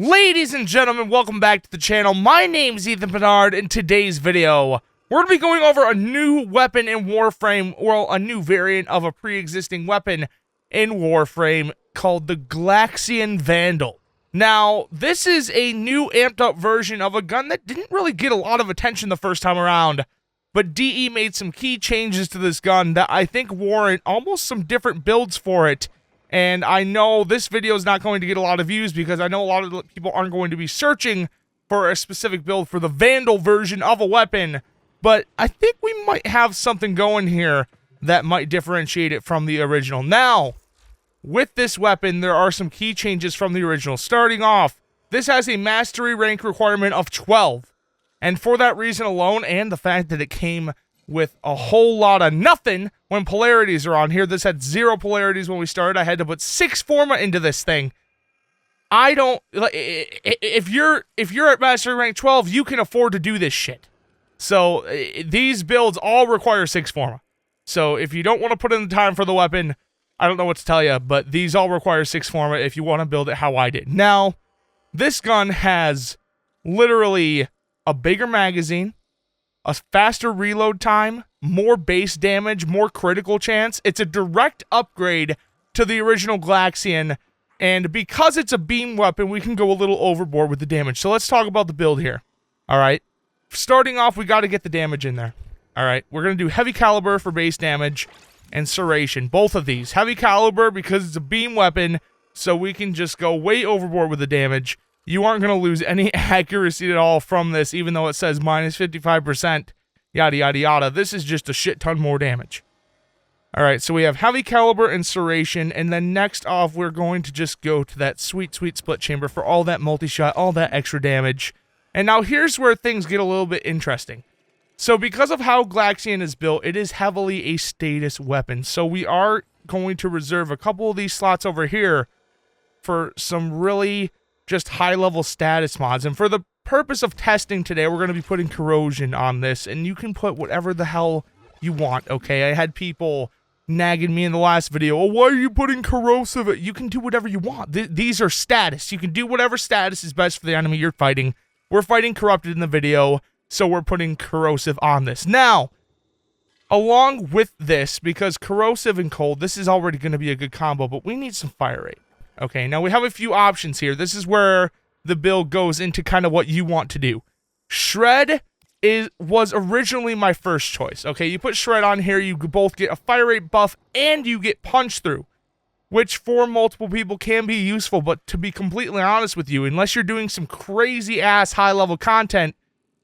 Ladies and gentlemen, welcome back to the channel. My name's Ethan Bernard. In today's video, we're going to be going over a new weapon in Warframe, or a new variant of a pre-existing weapon in Warframe called the Glaxion Vandal. Now, this is a new amped up version of a gun that didn't really get a lot of attention the first time around, but DE made some key changes to this gun that I think warrant almost some different builds for it. And I know this video is not going to get a lot of views because I know a lot of people aren't going to be searching for a specific build for the Vandal version of a weapon, but I think we might have something going here that might differentiate it from the original. Now, with this weapon, there are some key changes from the original. Starting off, this has a mastery rank requirement of 12. And for that reason alone, and the fact that it came with a whole lot of nothing when polarities are on here, this had 0 polarities when we started. I had to put 6 Forma into this thing. I don't, if you're at mastery rank 12, you can afford to do this shit. So these builds all require 6 Forma. So if you don't want to put in the time for the weapon, I don't know what to tell you, but these all require 6 Forma if you want to build it how I did. Now, this gun has literally a bigger magazine, a faster reload time, more base damage, more critical chance. It's a direct upgrade to the original Glaxion, and because it's a beam weapon, we can go a little overboard with the damage. So let's talk about the build here. Alright, starting off, we got to get the damage in there. Alright, we're going to do heavy caliber for base damage, and serration, both of these. Heavy caliber because it's a beam weapon, so we can just go way overboard with the damage. You aren't going to lose any accuracy at all from this, even though it says minus 55%, yada yada yada. This is just a shit ton more damage. Alright, so we have heavy caliber and serration, and then next off, we're going to just go to that sweet, sweet split chamber for all that multi-shot, all that extra damage. And now here's where things get a little bit interesting. So because of how Glaxion is built, it is heavily a status weapon. So we are going to reserve a couple of these slots over here for some really just high-level status mods. And for the purpose of testing today, we're going to be putting corrosion on this. And you can put whatever the hell you want, okay? I had people nagging me in the last video, oh, why are you putting corrosive? You can do whatever you want. These are status. You can do whatever status is best for the enemy you're fighting. We're fighting corrupted in the video, so we're putting corrosive on this. Now, along with this, because corrosive and cold, this is already going to be a good combo, but we need some fire rate. Okay, now we have a few options here. This is where the build goes into kind of what you want to do. Shred was originally my first choice. Okay, you put Shred on here, you both get a fire rate buff and you get punch through, which for multiple people can be useful, but to be completely honest with you, unless you're doing some crazy-ass high-level content,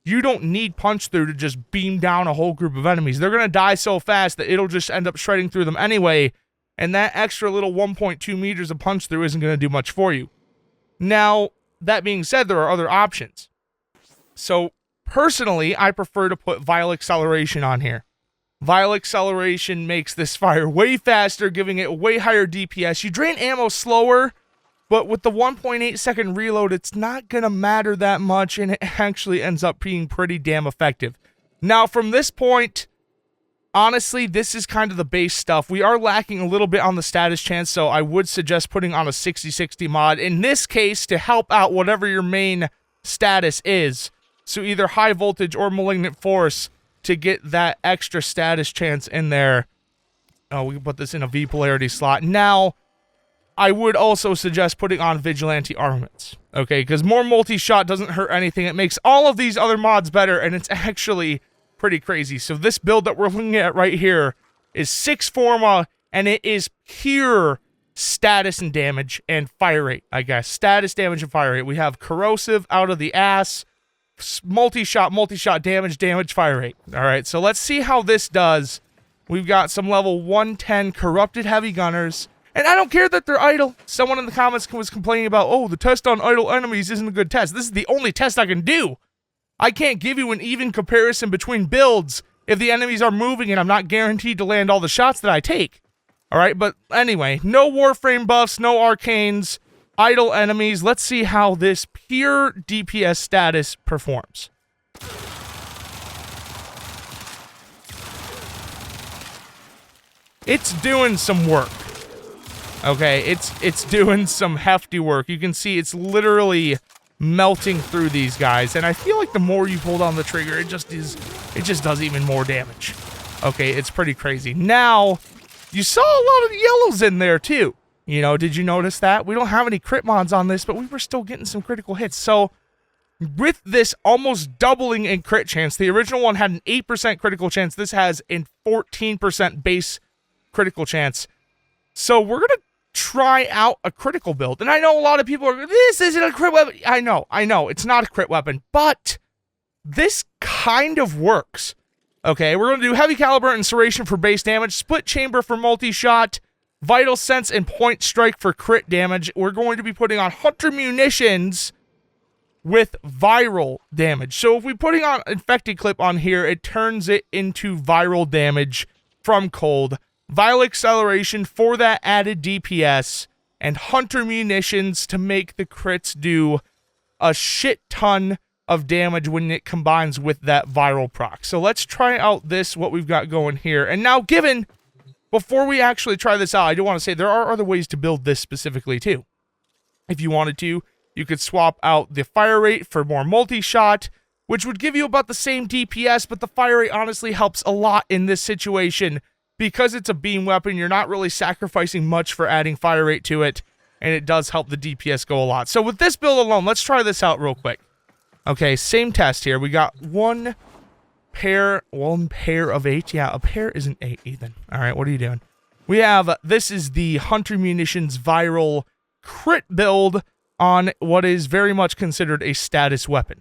you don't need punch through to just beam down a whole group of enemies. They're going to die so fast that it'll just end up shredding through them anyway, and that extra little 1.2 meters of punch through isn't going to do much for you. Now, that being said, there are other options. So, personally, I prefer to put Vial Acceleration on here. Vial Acceleration makes this fire way faster, giving it way higher DPS. You drain ammo slower, but with the 1.8 second reload, it's not going to matter that much, and it actually ends up being pretty damn effective. Now, from this point, honestly, this is kind of the base stuff. We are lacking a little bit on the status chance, so I would suggest putting on a 60/60 mod, in this case, to help out whatever your main status is. So either high voltage or malignant force to get that extra status chance in there. Oh, we can put this in a V polarity slot. Now, I would also suggest putting on Vigilante Armaments, okay? Because more multi-shot doesn't hurt anything. It makes all of these other mods better, and it's actually pretty crazy. So this build that we're looking at right here is 6 Forma, and it is pure status and damage and fire rate, I guess. Status, damage, and fire rate. We have corrosive out of the ass, multi-shot, damage, fire rate. All right, so let's see how this does. We've got some level 110 corrupted heavy gunners. And I don't care that they're idle. Someone in the comments was complaining about, oh, the test on idle enemies isn't a good test. This is the only test I can do. I can't give you an even comparison between builds if the enemies are moving and I'm not guaranteed to land all the shots that I take. Alright, but anyway, no Warframe buffs, no arcanes, idle enemies. Let's see how this pure DPS status performs. It's doing some work. Okay, it's doing some hefty work. You can see it's literally melting through these guys. And I feel like the more you pull down the trigger, it just does even more damage. Okay, it's pretty crazy. Now, you saw a lot of yellows in there too. You know, did you notice that? We don't have any crit mods on this, but we were still getting some critical hits. So, with this almost doubling in crit chance, the original one had an 8% critical chance. This has a 14% base critical chance. So, we're going to try out a critical build. And I know a lot of people are, this isn't a crit weapon. I know, it's not a crit weapon, but this kind of works. Okay, we're going to do heavy caliber insertion for base damage, split chamber for multi-shot, vital sense and point strike for crit damage. We're going to be putting on hunter munitions with viral damage. So if we're putting on infected clip on here, it turns it into viral damage from cold. Vial acceleration for that added DPS, and hunter munitions to make the crits do a shit ton of damage when it combines with that viral proc. So let's try out this, what we've got going here. And now, before we actually try this out, I do want to say there are other ways to build this specifically too. If you wanted to, you could swap out the fire rate for more multi-shot, which would give you about the same DPS, but the fire rate honestly helps a lot in this situation. Because it's a beam weapon, you're not really sacrificing much for adding fire rate to it, and it does help the DPS go a lot. So with this build alone, let's try this out real quick. Okay, same test here. We got one pair of 8. Yeah, a pair is an 8, Ethan. All right, what are you doing? We have, this is the Hunter Munitions viral crit build on what is very much considered a status weapon.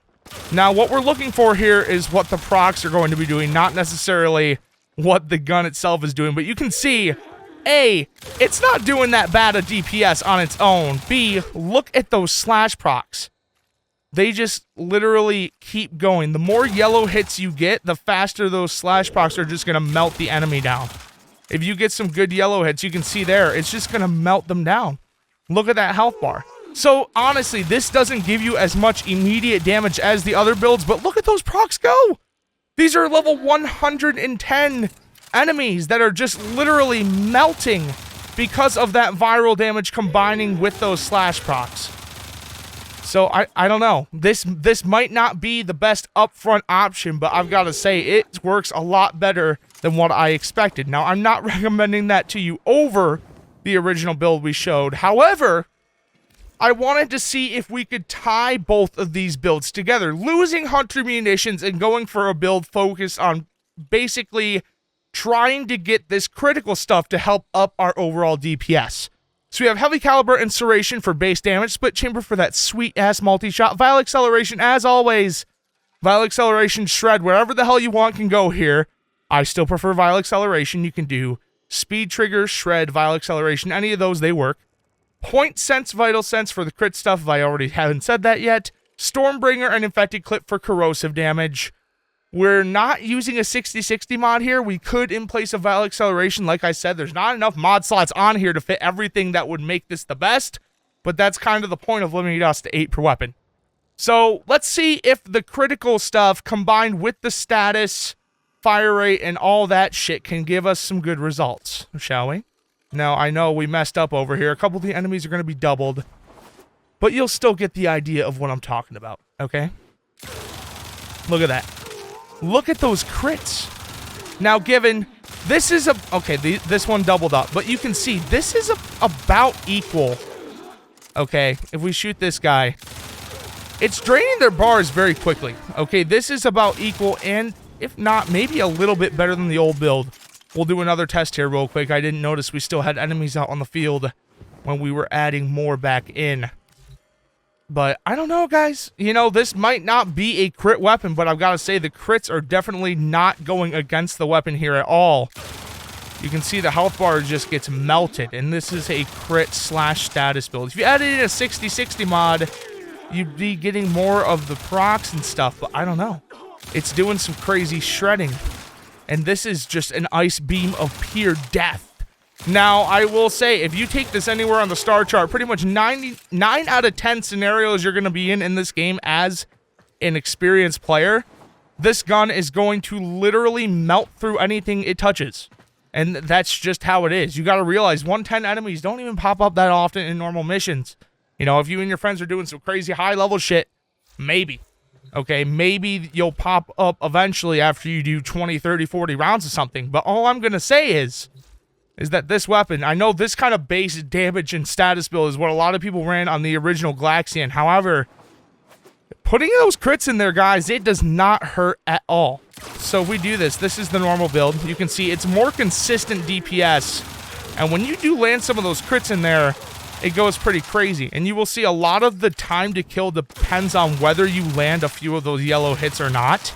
Now, what we're looking for here is what the procs are going to be doing, not necessarily what the gun itself is doing, but you can see, A, it's not doing that bad a DPS on its own. B, look at those slash procs. They just literally keep going. The more yellow hits you get, the faster those slash procs are just going to melt the enemy down. If you get some good yellow hits, you can see there, it's just going to melt them down. Look at that health bar. So, honestly, this doesn't give you as much immediate damage as the other builds, but look at those procs go! These are level 110 enemies that are just literally melting because of that viral damage combining with those slash procs. So, I don't know. This might not be the best upfront option, but I've got to say, it works a lot better than what I expected. Now, I'm not recommending that to you over the original build we showed. However, I wanted to see if we could tie both of these builds together. Losing Hunter Munitions and going for a build focused on basically trying to get this critical stuff to help up our overall DPS. So we have heavy caliber insertion for base damage, split chamber for that sweet-ass multi-shot, vial acceleration as always. Vial acceleration shred, wherever the hell you want can go here. I still prefer vial acceleration. You can do speed trigger, shred, vial acceleration, any of those, they work. Point sense, vital sense for the crit stuff, if I already haven't said that yet. Stormbringer and infected clip for corrosive damage. We're not using a 60/60 mod here. We could in place of vial acceleration. Like I said, there's not enough mod slots on here to fit everything that would make this the best, but that's kind of the point of limiting us to 8 per weapon. So let's see if the critical stuff combined with the status, fire rate, and all that shit can give us some good results, shall we? Now, I know we messed up over here. A couple of the enemies are going to be doubled, but you'll still get the idea of what I'm talking about, okay? Look at that. Look at those crits. Now, given this is a... Okay, this one doubled up, but you can see this is about equal. Okay, if we shoot this guy, it's draining their bars very quickly. Okay, this is about equal, and if not, maybe a little bit better than the old build. We'll do another test here real quick. I didn't notice we still had enemies out on the field when we were adding more back in. But I don't know, guys. You know, this might not be a crit weapon, but I've got to say the crits are definitely not going against the weapon here at all. You can see the health bar just gets melted, and this is a crit slash status build. If you added in a 60/60 mod, you'd be getting more of the procs and stuff, but I don't know. It's doing some crazy shredding. And this is just an ice beam of pure death. Now, I will say, if you take this anywhere on the star chart, pretty much 9 out of 10 scenarios you're going to be in this game as an experienced player, this gun is going to literally melt through anything it touches. And that's just how it is. You got to realize 110 enemies don't even pop up that often in normal missions. You know, if you and your friends are doing some crazy high-level shit, maybe. Okay, maybe you'll pop up eventually after you do 20, 30, 40 rounds of something. But all I'm going to say is that this weapon, I know this kind of base damage and status build is what a lot of people ran on the original Glaxion. However, putting those crits in there, guys, it does not hurt at all. So if we do this, this is the normal build. You can see it's more consistent DPS. And when you do land some of those crits in there, it goes pretty crazy. And you will see a lot of the time to kill depends on whether you land a few of those yellow hits or not.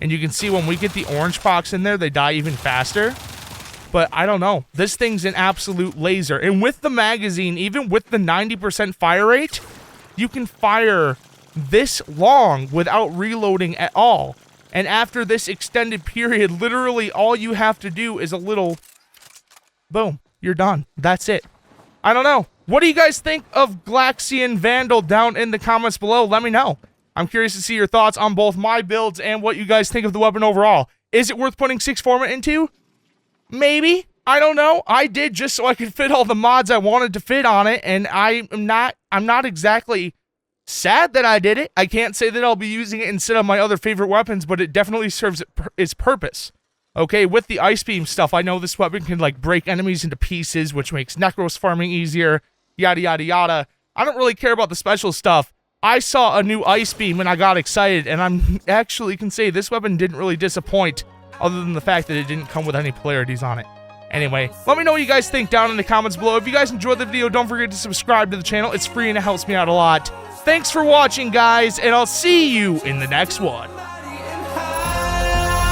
And you can see when we get the orange pox in there, they die even faster. But I don't know. This thing's an absolute laser. And with the magazine, even with the 90% fire rate, you can fire this long without reloading at all. And after this extended period, literally all you have to do is a little boom. You're done. That's it. I don't know. What do you guys think of Glaxion Vandal down in the comments below? Let me know. I'm curious to see your thoughts on both my builds and what you guys think of the weapon overall. Is it worth putting 6 Forma into? Maybe. I don't know. I did just so I could fit all the mods I wanted to fit on it, and I'm not exactly sad that I did it. I can't say that I'll be using it instead of my other favorite weapons, but it definitely serves its purpose. Okay, with the Ice Beam stuff, I know this weapon can, like, break enemies into pieces, which makes Necros farming easier, yada, yada, yada. I don't really care about the special stuff. I saw a new Ice Beam, and I got excited, and I'm actually can say this weapon didn't really disappoint, other than the fact that it didn't come with any polarities on it. Anyway, let me know what you guys think down in the comments below. If you guys enjoyed the video, don't forget to subscribe to the channel. It's free and it helps me out a lot. Thanks for watching, guys, and I'll see you in the next one.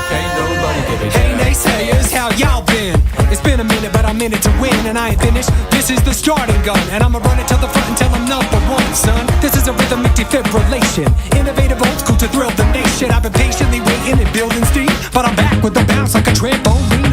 Hey naysayers, how y'all been? It's been a minute, but I'm in it to win, and I ain't finished. This is the starting gun, and I'ma run it to the front until I'm #1, son. This is a rhythmic defibrillation, innovative, old school to thrill the nation. I've been patiently waiting and building steam, but I'm back with the bounce like a trampoline.